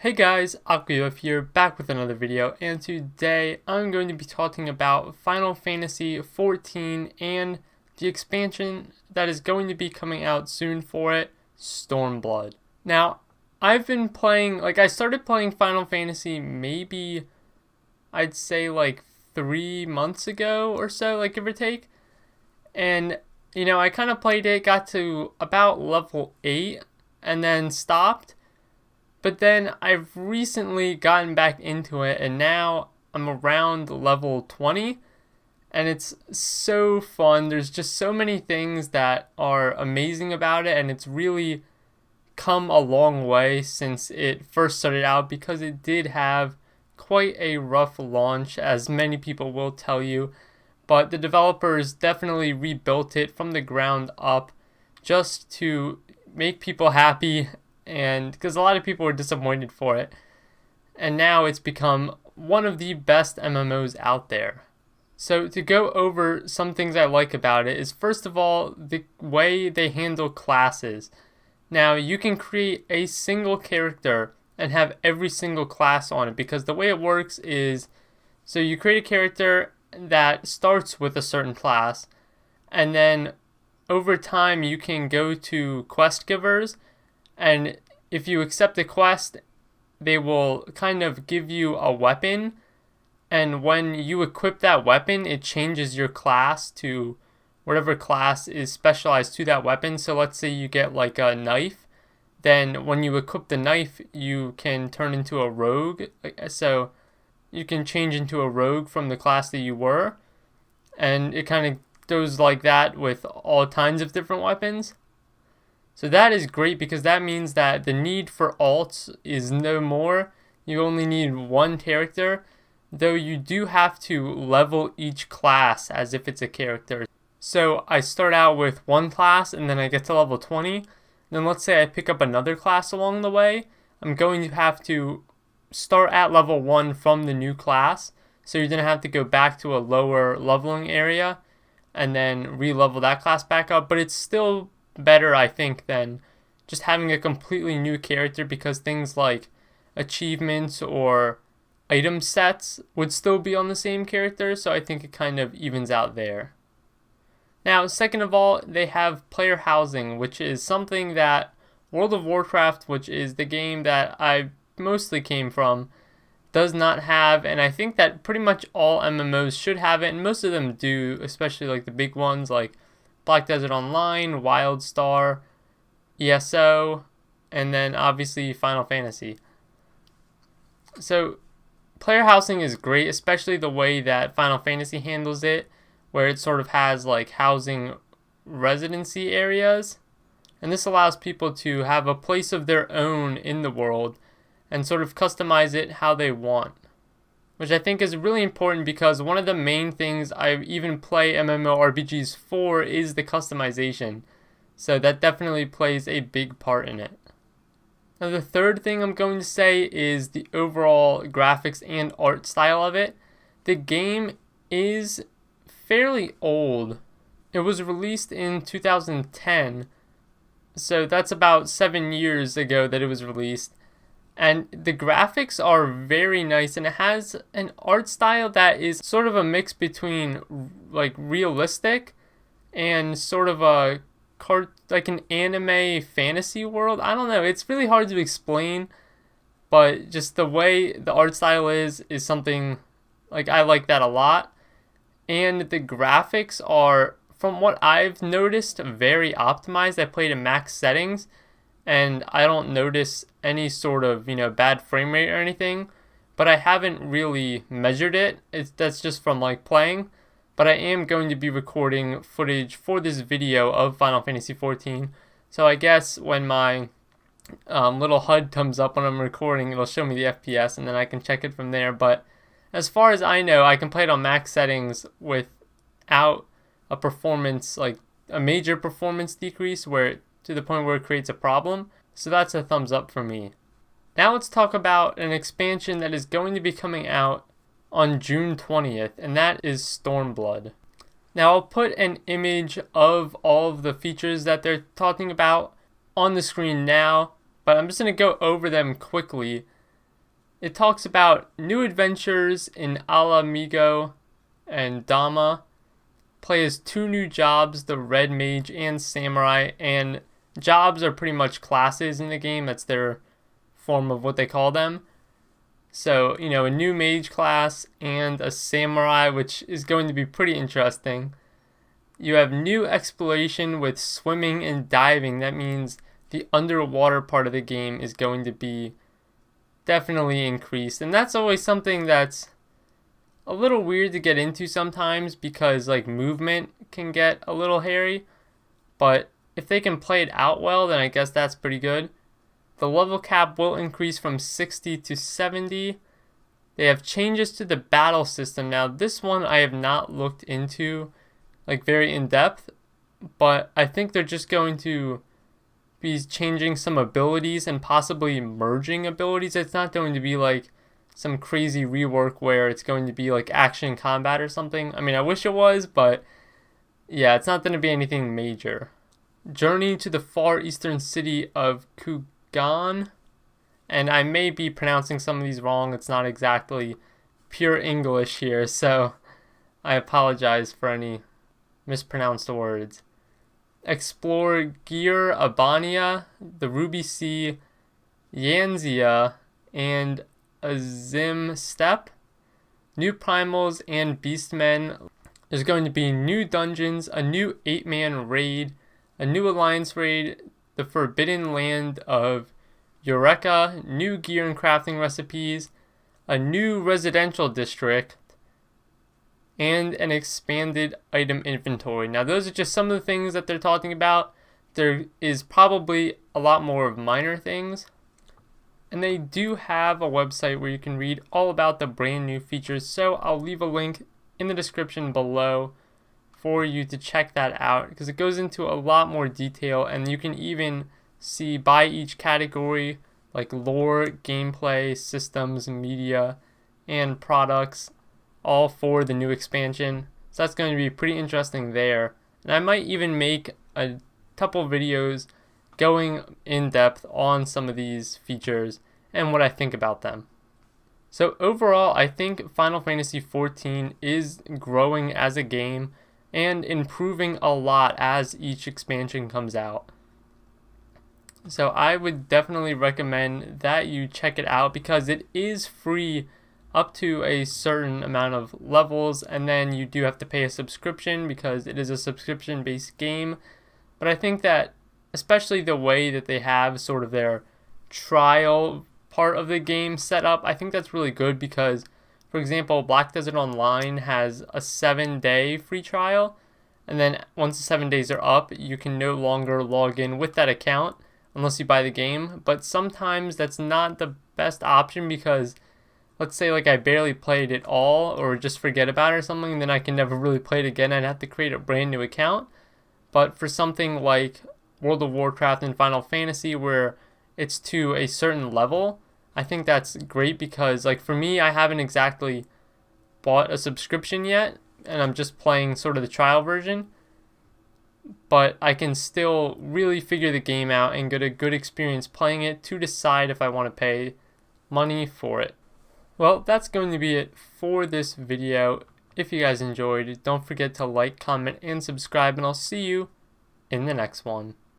Hey guys, AquaUF here, back with another video, and today I'm going to be talking about Final Fantasy XIV and the expansion that is going to be coming out soon for it, Stormblood. Now, I've been playing, I started playing Final Fantasy maybe, I'd say 3 months ago or so, give or take, and, I kind of played it, got to about level 8, and then stopped. But then I've recently gotten back into it, and now I'm around level 20, and it's so fun. There's just so many things that are amazing about it, and it's really come a long way since it first started out, because it did have quite a rough launch, as many people will tell you. But the developers definitely rebuilt it from the ground up just to make people happy, and because a lot of people were disappointed for it, and now it's become one of the best MMOs out there. So to go over some things I like about it is, first of all, the way they handle classes. Now you can create a single character and have every single class on it, because the way it works is, so you create a character that starts with a certain class, and then over time you can go to quest givers, and if you accept the quest, they will kind of give you a weapon. And when you equip that weapon, it changes your class to whatever class is specialized to that weapon. So let's say you get a knife. Then when you equip the knife, you can turn into a rogue. So you can change into a rogue from the class that you were. And it kind of goes like that with all kinds of different weapons. So that is great, because that means that the need for alts is no more. You only need one character, though you do have to level each class as if it's a character. So I start out with one class, and then I get to level 20. Then let's say I pick up another class along the way. I'm going to have to start at level 1 from the new class. So you're going to have to go back to a lower leveling area and then re-level that class back up. But it's still better, I think, than just having a completely new character, because things like achievements or item sets would still be on the same character, so I think it kind of evens out there. Now, second of all, they have player housing, which is something that World of Warcraft, which is the game that I mostly came from, does not have, and I think that pretty much all MMOs should have it, and most of them do, especially the big ones like Black Desert Online, WildStar, ESO, and then obviously Final Fantasy. So player housing is great, especially the way that Final Fantasy handles it, where it sort of has housing residency areas. And this allows people to have a place of their own in the world and sort of customize it how they want, which I think is really important, because one of the main things I even play MMORPGs for is the customization. So that definitely plays a big part in it. Now the third thing I'm going to say is the overall graphics and art style of it. The game is fairly old. It was released in 2010, so that's about 7 years ago that it was released. And the graphics are very nice, and it has an art style that is sort of a mix between realistic and sort of an anime fantasy world. I don't know, it's really hard to explain, but just the way the art style is something I like that a lot. And the graphics are, from what I've noticed, very optimized. I played in max settings, and I don't notice any sort of bad frame rate or anything, but I haven't really measured it. That's just from playing. But I am going to be recording footage for this video of Final Fantasy XIV, so I guess when my little HUD comes up when I'm recording, it'll show me the FPS, and then I can check it from there. But as far as I know, I can play it on max settings without a performance, a major performance decrease to the point where it creates a problem. So that's a thumbs up for me. Now let's talk about an expansion that is going to be coming out on June 20th, and that is Stormblood. Now I'll put an image of all of the features that they're talking about on the screen now, but I'm just going to go over them quickly. It talks about new adventures in Alamigo and Dama. Play as 2 new jobs, the Red Mage and Samurai, and jobs are pretty much classes in the game. That's their form of what they call them. So, you know, a new mage class and a samurai, which is going to be pretty interesting. You have new exploration with swimming and diving. That means the underwater part of the game is going to be definitely increased. And that's always something that's a little weird to get into sometimes because like movement can get a little hairy. But if they can play it out well, then I guess that's pretty good. The level cap will increase from 60 to 70. They have changes to the battle system. Now, this one I have not looked into like very in depth, but I think they're just going to be changing some abilities and possibly merging abilities. It's not going to be like some crazy rework where it's going to be like action combat or something. I mean, I wish it was, but yeah, it's not going to be anything major. Journey to the far eastern city of Kugan, and I may be pronouncing some of these wrong. It's not exactly pure English here, so I apologize for any mispronounced words. Explore Gir Abania, the Ruby Sea, Yanzia, and Azim Steppe. New primals and beastmen. There's going to be new dungeons, a new 8-man raid, a new alliance raid, the Forbidden Land of Eureka, new gear and crafting recipes, a new residential district, and an expanded item inventory. Now those are just some of the things that they're talking about. There is probably a lot more of minor things. And they do have a website where you can read all about the brand new features. So I'll leave a link in the description below for you to check that out because it goes into a lot more detail, and you can even see by each category like lore, gameplay, systems, media, and products, all for the new expansion. So that's going to be pretty interesting there. And I might even make a couple videos going in depth on some of these features and what I think about them. So overall, I think Final Fantasy XIV is growing as a game and improving a lot as each expansion comes out. So I would definitely recommend that you check it out because it is free up to a certain amount of levels, and then you do have to pay a subscription because it is a subscription-based game. But I think that especially the way that they have sort of their trial part of the game set up, I think that's really good because, for example, Black Desert Online has a 7-day free trial, and then once the 7 days are up, you can no longer log in with that account unless you buy the game. But sometimes that's not the best option because let's say like I barely played it all or just forget about it or something, and then I can never really play it again. I'd have to create a brand new account. But for something like World of Warcraft and Final Fantasy where it's to a certain level, I think that's great because like for me, I haven't exactly bought a subscription yet and I'm just playing sort of the trial version, but I can still really figure the game out and get a good experience playing it to decide if I want to pay money for it. Well, that's going to be it for this video. If you guys enjoyed, don't forget to like, comment, and subscribe, and I'll see you in the next one.